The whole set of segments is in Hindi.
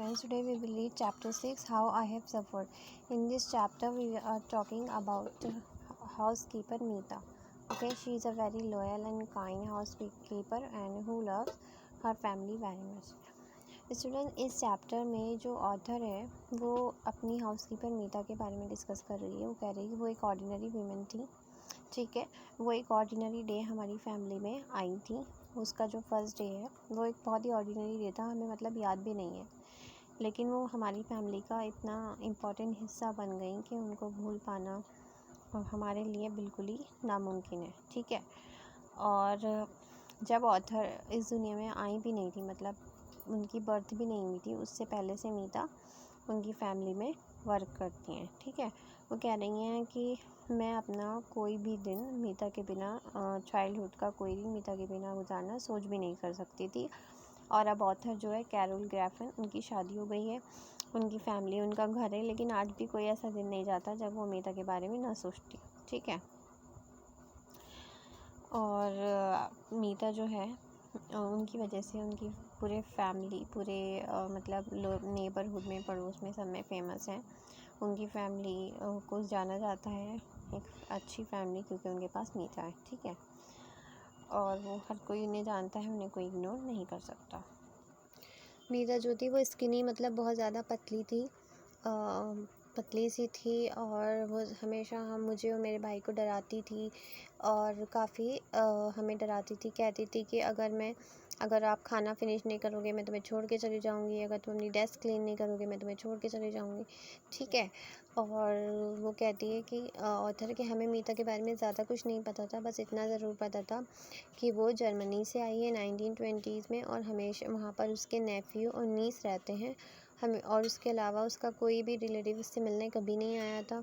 friends, today we will read chapter 6, How I Have Suffered. In this chapter we are talking about housekeeper Meeta. Okay, she is a very loyal and kind housekeeper and who loves her family very much. Student, इस चैप्टर में जो ऑथर है वो अपनी हाउसकीपर मीता के बारे में डिस्कस कर रही है। वो कह रही है वो एक ऑर्डिनरी वीमेन थी। ठीक है, वो एक ऑर्डिनरी डे हमारी फैमिली में आई थी। उसका जो फर्स्ट डे है वो एक बहुत ही ऑर्डिनरी डे था, हमें मतलब याद भी नहीं है, लेकिन वो हमारी फैमिली का इतना इम्पोर्टेंट हिस्सा बन गई कि उनको भूल पाना हमारे लिए बिल्कुल ही नामुमकिन है। ठीक है, और जब ऑथर इस दुनिया में आई भी नहीं थी, मतलब उनकी बर्थ भी नहीं हुई थी, उससे पहले से मीता उनकी फैमिली में वर्क करती हैं। ठीक है, वो कह रही हैं कि मैं अपना कोई भी दिन मीता के बिना, चाइल्डहुड का कोई दिन मीता के बिना गुजारना सोच भी नहीं कर सकती थी। और अब ऑथर जो है कैरोल ग्रैफिन, उनकी शादी हो गई है, उनकी फैमिली, उनका घर है, लेकिन आज भी कोई ऐसा दिन नहीं जाता जब वो मीता के बारे में ना सोचती। ठीक है, और मीता जो है उनकी वजह से उनकी पूरे फैमिली, पूरे मतलब लोग नेबरहुड में, पड़ोस में, सब में फेमस हैं। उनकी फैमिली को जाना जाता है एक अच्छी फैमिली, क्योंकि उनके पास मीता है। ठीक है, और वो हर कोई उन्हें जानता है, उन्हें कोई इग्नोर नहीं कर सकता। मीता जो थी वो स्किनी, मतलब बहुत ज़्यादा पतली थी, पतली सी थी, और वो हमेशा मुझे और मेरे भाई को डराती थी और काफ़ी हमें डराती थी। कहती थी कि अगर आप खाना फिनिश नहीं करोगे मैं तुम्हें छोड़ के चली जाऊंगी, अगर तुम अपनी डेस्क क्लीन नहीं करोगे मैं तुम्हें छोड़ के चली जाऊंगी। ठीक है, और वो कहती है कि ऑथर के हमें मीता के बारे में ज़्यादा कुछ नहीं पता था, बस इतना ज़रूर पता था कि वो जर्मनी से आई है 1920s में, और हमेशा वहाँ पर उसके नेफ्यू और नीस रहते हैं। हमें और उसके अलावा उसका कोई भी रिलेटिव उससे मिलने कभी नहीं आया था।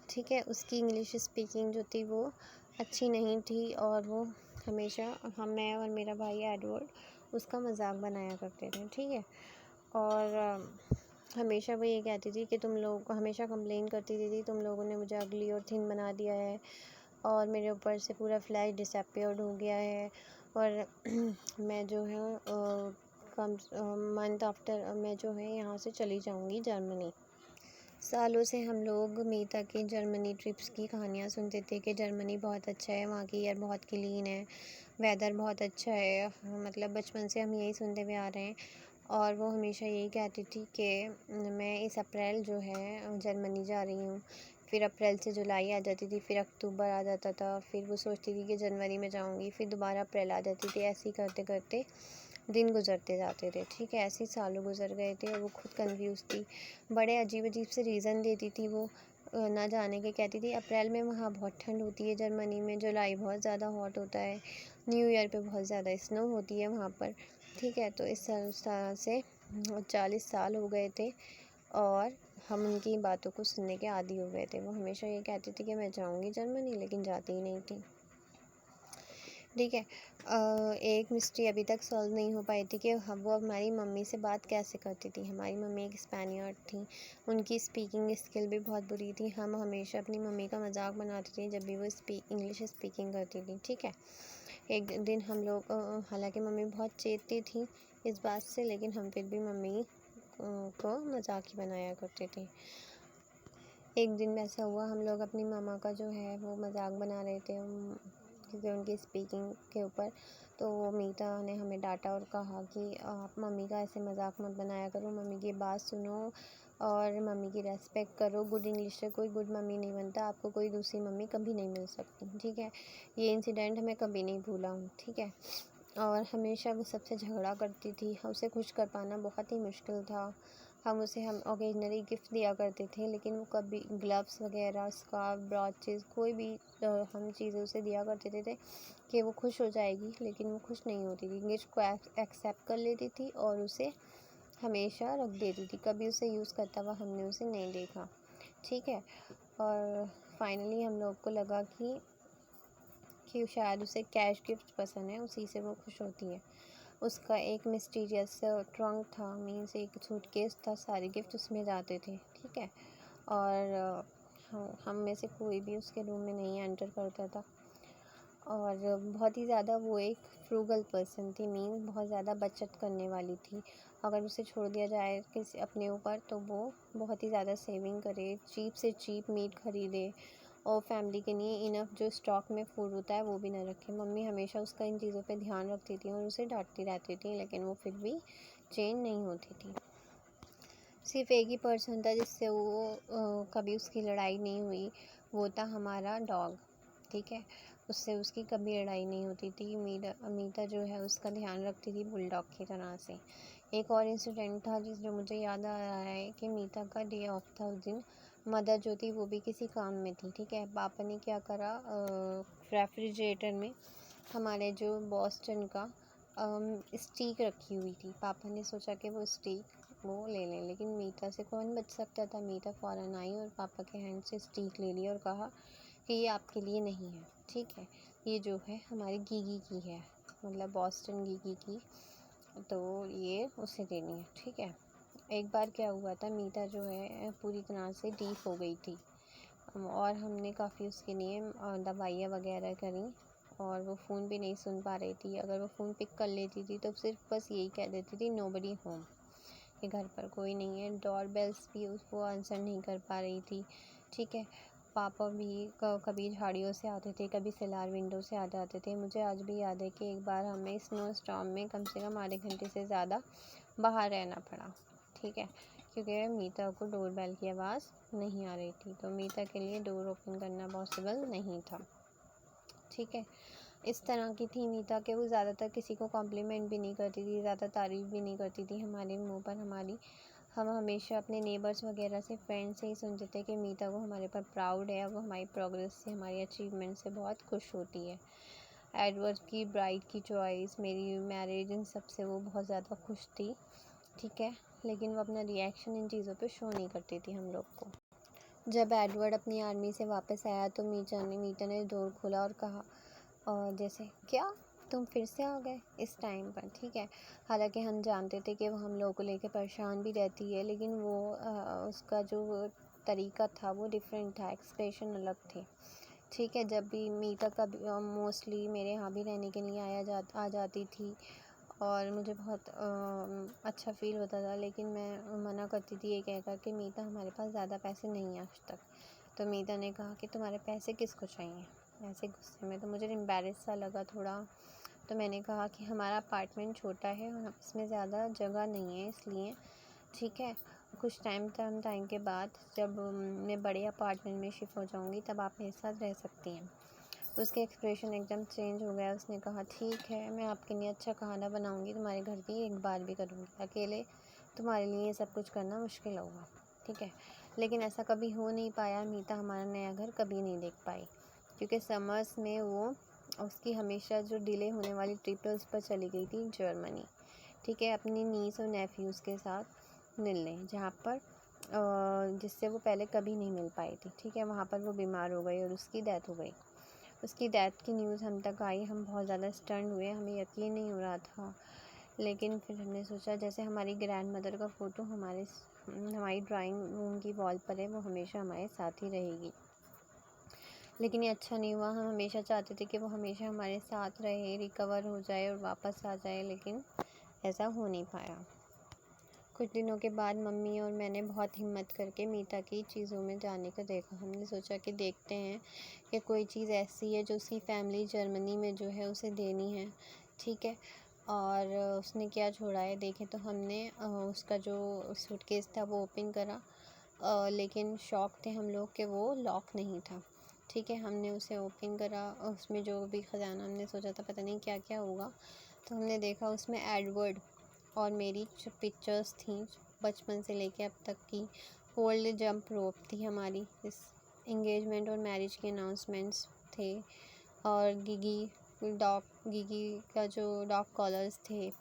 ठीक है, उसकी इंग्लिश स्पीकिंग जो थी वो अच्छी नहीं थी, और वो हमेशा मैं और मेरा भाई एडवर्ड उसका मजाक बनाया करते थे। ठीक है, और हमेशा वो ये कहती थी कि तुम लोग, हमेशा कंप्लेन करती थी तुम लोगों ने मुझे अगली और थिन बना दिया है, और मेरे ऊपर से पूरा फ्लैश डिसअपियर्ड हो गया है, और मैं जो है मंथ आफ्टर मैं जो है यहाँ से चली जाऊँगी जर्मनी। सालों से हम लोग मीता की जर्मनी ट्रिप्स की कहानियाँ सुनते थे कि जर्मनी बहुत अच्छा है, वहाँ की एयर बहुत क्लीन है, वेदर बहुत अच्छा है, मतलब बचपन से हम यही सुनते हुए आ रहे हैं। और वो हमेशा यही कहती थी कि मैं इस अप्रैल जो है जर्मनी जा रही हूँ। फिर अप्रैल से जुलाई आ जाती थी, फिर अक्टूबर आ जाता था, फिर वो सोचती थी कि जनवरी में जाऊँगी, फिर दोबारा अप्रैल आ जाती थी। ऐसे ही करते करते दिन गुजरते जाते थे। ठीक है, ऐसे ही सालों गुजर गए थे, और वो खुद कंफ्यूज थी। बड़े अजीब अजीब से रीज़न देती थी वो ना जाने के। कहती थी अप्रैल में वहाँ बहुत ठंड होती है जर्मनी में, जुलाई बहुत ज़्यादा हॉट होता है, न्यू ईयर पे बहुत ज़्यादा स्नो होती है वहाँ पर। ठीक है, तो इस तरह से 40 साल हो गए थे और हम उनकी बातों को सुनने के आदी हो गए थे। वो हमेशा ये कहती थी कि मैं जाऊँगी जर्मनी, लेकिन जाती ही नहीं थी। ठीक है, एक मिस्ट्री अभी तक सॉल्व नहीं हो पाई थी कि वो हमारी मम्मी से बात कैसे करती थी। हमारी मम्मी एक स्पेनियर्ड थी, उनकी स्पीकिंग स्किल भी बहुत बुरी थी। हम हमेशा अपनी मम्मी का मजाक बनाते थे जब भी वो इंग्लिश स्पीकिंग करती थी। ठीक है, एक दिन हम लोग, हालांकि मम्मी बहुत चेतती थी इस बात से, लेकिन हम फिर भी मम्मी को मजाक ही बनाया करते थे। एक दिन ऐसा हुआ, हम लोग अपनी मामा का जो है वो मजाक बना रहे थे क्योंकि उनकी स्पीकिंग के ऊपर। तो मीता ने हमें डांटा और कहा कि आप मम्मी का ऐसे मजाक मत बनाया करो, मम्मी की बात सुनो और मम्मी की रेस्पेक्ट करो। गुड इंग्लिश से कोई गुड मम्मी नहीं बनता, आपको कोई दूसरी मम्मी कभी नहीं मिल सकती। ठीक है, ये इंसिडेंट हमें कभी नहीं भूला हूँ। ठीक है, और हमेशा वो सबसे झगड़ा करती थी, उसे खुश कर पाना बहुत ही मुश्किल था। हम ओकेजनली गिफ्ट दिया करते थे, लेकिन वो कभी ग्लव्स वगैरह, स्कार्फ, ब्रॉचेस, कोई भी हम चीज़ें उसे दिया करते थे कि वो खुश हो जाएगी, लेकिन वो खुश नहीं होती थी। गिफ्ट को एक्सेप्ट कर लेती थी और उसे हमेशा रख देती थी, कभी उसे यूज़ करता हुआ हमने उसे नहीं देखा। ठीक है, और फाइनली हम लोग को लगा कि शायद उसे कैश गिफ्ट पसंद है, उसी से वो खुश होती है। उसका एक मिस्टीरियस ट्रंक था, मीन्स एक सूटकेस था, सारे गिफ्ट उसमें जाते थे। ठीक है, और हम में से कोई भी उसके रूम में नहीं एंटर करता था। और बहुत ही ज़्यादा वो एक फ्रूगल पर्सन थी, मीन्स बहुत ज़्यादा बचत करने वाली थी। अगर उसे छोड़ दिया जाए किसी अपने ऊपर तो वो बहुत ही ज़्यादा सेविंग करे, चीप से चीप मीट खरीदे और फैमिली के लिए इनफ जो स्टॉक में फूड होता है वो भी ना रखे। मम्मी हमेशा उसका इन चीज़ों पे ध्यान रखती थी और उसे डांटती रहती थी, लेकिन वो फिर भी चेंज नहीं होती थी। सिर्फ एक ही पर्सन था जिससे वो कभी उसकी लड़ाई नहीं हुई, वो था हमारा डॉग। ठीक है, उससे उसकी कभी लड़ाई नहीं होती थी। मीता जो है उसका ध्यान रखती थी बुलडॉग की तरह से। एक और इंसिडेंट था जो मुझे याद आ रहा है कि मीता का डे ऑफ था उस दिन। मदर जो थी वो भी किसी काम में थी। ठीक है, पापा ने क्या करा, रेफ्रिजरेटर में हमारे जो बॉस्टन का स्टीक रखी हुई थी। पापा ने सोचा कि वो स्टीक वो ले लें, लेकिन मीता से कौन बच सकता था। मीता फ़ौरन आई और पापा के हैंड से स्टीक ले ली और कहा कि ये आपके लिए नहीं है, ठीक है, ये जो है हमारी गीगी की है, मतलब बॉस्टन गीगी की, तो ये उसे देनी है। ठीक है, एक बार क्या हुआ था, मीता जो है पूरी तरह से डीप हो गई थी और हमने काफ़ी उसके लिए दवाइयाँ वगैरह करी और वो फ़ोन भी नहीं सुन पा रही थी। अगर वो फ़ोन पिक कर लेती थी तो सिर्फ बस यही कह देती थी नोबडी होम, कि घर पर कोई नहीं है। डोर बेल्स भी उसको आंसर नहीं कर पा रही थी। ठीक है, पापा भी कभी झाड़ियों से आते थे, कभी सिलार विंडो से आ जाते थे। मुझे आज भी याद है कि एक बार हमें स्नो स्टॉर्म में कम से कम आधे घंटे से ज़्यादा बाहर रहना पड़ा। ठीक है, क्योंकि मीता को डोर बेल की आवाज़ नहीं आ रही थी, तो मीता के लिए डोर ओपन करना पॉसिबल नहीं था। ठीक है, इस तरह की थी मीता कि वो ज़्यादातर किसी को कॉम्प्लीमेंट भी नहीं करती थी, ज़्यादा तारीफ़ भी नहीं करती थी हमारे मुँह पर हमारी। हम हमेशा अपने नेबर्स वगैरह से, फ्रेंड्स से ही सुनते थे कि मीता को हमारे पर प्राउड है, वो हमारी प्रोग्रेस से, हमारी अचीवमेंट से बहुत खुश होती है। एडवर्ड की ब्राइड की चॉइस, मेरी मैरिज, इन सब से वो बहुत ज़्यादा खुश थी। ठीक है, लेकिन वो अपना रिएक्शन इन चीज़ों पे शो नहीं करती थी हम लोग को। जब एडवर्ड अपनी आर्मी से वापस आया तो मीता ने डोर खोला और कहा, और जैसे क्या तुम फिर से आ गए इस टाइम पर। ठीक है, हालांकि हम जानते थे कि वो हम लोगों को लेकर परेशान भी रहती है, लेकिन वो उसका जो तरीका था वो डिफरेंट था, एक्सप्रेशन अलग थे। ठीक है, जब भी मीता का मोस्टली मेरे यहाँ भी रहने के लिए आ जाती थी और मुझे बहुत अच्छा फ़ील होता था, लेकिन मैं मना करती थी ये कहकर कि मीता हमारे पास ज़्यादा पैसे नहीं हैं आज तक। तो मीता ने कहा कि तुम्हारे पैसे किसको चाहिए। ऐसे गुस्से में तो मुझे एम्बैरेस सा लगा थोड़ा, तो मैंने कहा कि हमारा अपार्टमेंट छोटा है और इसमें ज़्यादा जगह नहीं है, इसलिए। ठीक है, कुछ टाइम के बाद जब मैं बड़े अपार्टमेंट में शिफ्ट हो जाऊंगी तब आप मेरे साथ रह सकती हैं। उसके एक्सप्रेशन एकदम चेंज हो गया। उसने कहा ठीक है, मैं आपके लिए अच्छा खाना बनाऊंगी, तुम्हारे घर की एक बार भी करूँगी, अकेले तुम्हारे लिए ये सब कुछ करना मुश्किल होगा। ठीक है, लेकिन ऐसा कभी हो नहीं पाया। मीता हमारा नया घर कभी नहीं देख पाई, क्योंकि समर्स में वो उसकी हमेशा जो डिले होने वाली ट्रिप है उस पर चली गई थी जर्मनी। ठीक है, अपनी नीस और नेफ्यूज़ के साथ मिलने, जहाँ पर जिससे वो पहले कभी नहीं मिल पाई थी। ठीक है, वहाँ पर वो बीमार हो गई और उसकी डेथ हो गई। उसकी डेथ की न्यूज़ हम तक आई, हम बहुत ज़्यादा स्टन्ड हुए, हमें यकीन नहीं हो रहा था। लेकिन फिर हमने सोचा जैसे हमारी ग्रैंड मदर का फ़ोटो हमारी ड्राइंग रूम की वॉल पर है, वो हमेशा हमारे साथ ही रहेगी। लेकिन ये अच्छा नहीं हुआ। हम हमेशा चाहते थे कि वो हमेशा हमारे साथ रहे, रिकवर हो जाए और वापस आ जाए, लेकिन ऐसा हो नहीं पाया। कुछ दिनों के बाद मम्मी और मैंने बहुत हिम्मत करके मीता की चीज़ों में जाने का देखा। हमने सोचा कि देखते हैं कि कोई चीज़ ऐसी है जो उसकी फैमिली जर्मनी में जो है उसे देनी है। ठीक है, और उसने क्या छोड़ा है देखें। तो हमने उसका जो सूटकेस था वो ओपन करा, लेकिन शॉक थे हम लोग कि वो लॉक नहीं था। ठीक है, हमने उसे ओपन करा, उसमें जो भी ख़जाना, हमने सोचा था पता नहीं क्या क्या होगा, तो हमने देखा उसमें एडवर्ड और मेरी जो पिक्चर्स थी बचपन से लेके अब तक की, ओल्ड जंप रोप थी हमारी, इस इंगेजमेंट और मैरिज के अनाउंसमेंट्स थे, और गीगी का जो डॉग कॉलर्स थे,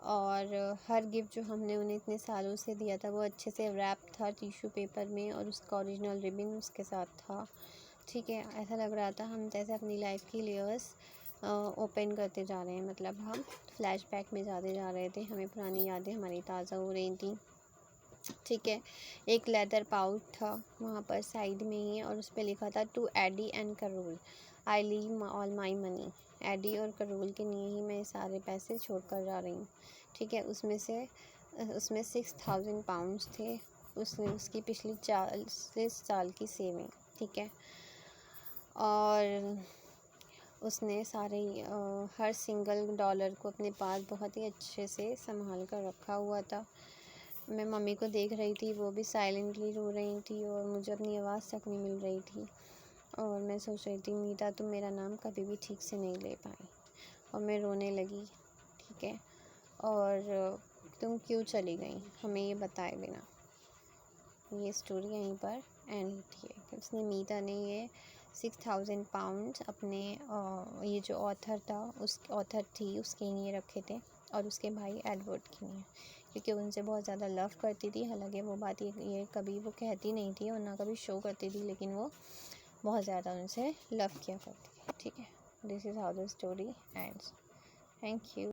और हर गिफ्ट जो हमने उन्हें इतने सालों से दिया था वो अच्छे से रैप था टिश्यू पेपर में, और उसका ओरिजिनल रिबन उसके साथ था। ठीक है, ऐसा लग रहा था हम जैसे अपनी लाइफ की लेयर्स ओपन करते जा रहे हैं, मतलब हम फ्लैशबैक में जाते जा रहे थे, हमें पुरानी यादें हमारी ताज़ा हो रही थी। ठीक है, एक लेदर पाउच था वहाँ पर साइड में ही, और उस पर लिखा था to Eddie and Carol. I leave all my money, Eddie और करोल के लिए ही मैं सारे पैसे छोड़ कर जा रही हूँ। ठीक है, उसमें 6,000 पाउंड्स थे, उसने उसकी पिछली 40 साल की सेविंग। ठीक है, और उसने सारे हर सिंगल डॉलर को अपने पास बहुत ही अच्छे से संभाल कर रखा हुआ था। मैं मम्मी को देख रही थी, वो भी साइलेंटली रो रही थी और मुझे अपनी आवाज़ तक नहीं मिल रही थी। और मैं सोच रही थी मीता तुम मेरा नाम कभी भी ठीक से नहीं ले पाई, और मैं रोने लगी। ठीक है, और तुम क्यों चली गई हमें ये बताए बिना। ये स्टोरी यहीं पर एंड होती है। उसने मीता ने ये 6,000 पाउंड अपने ये जो ऑथर था, उस ऑथर थी उसके लिए रखे थे, और उसके भाई एडवर्ड के लिए, क्योंकि उनसे बहुत ज़्यादा लव करती थी। हालांकि वो बात ये कभी वो कहती नहीं थी और ना कभी शो करती थी, लेकिन वो बहुत ज़्यादा उनसे लव किया करती है। ठीक है, this is how the story ends. Thank you.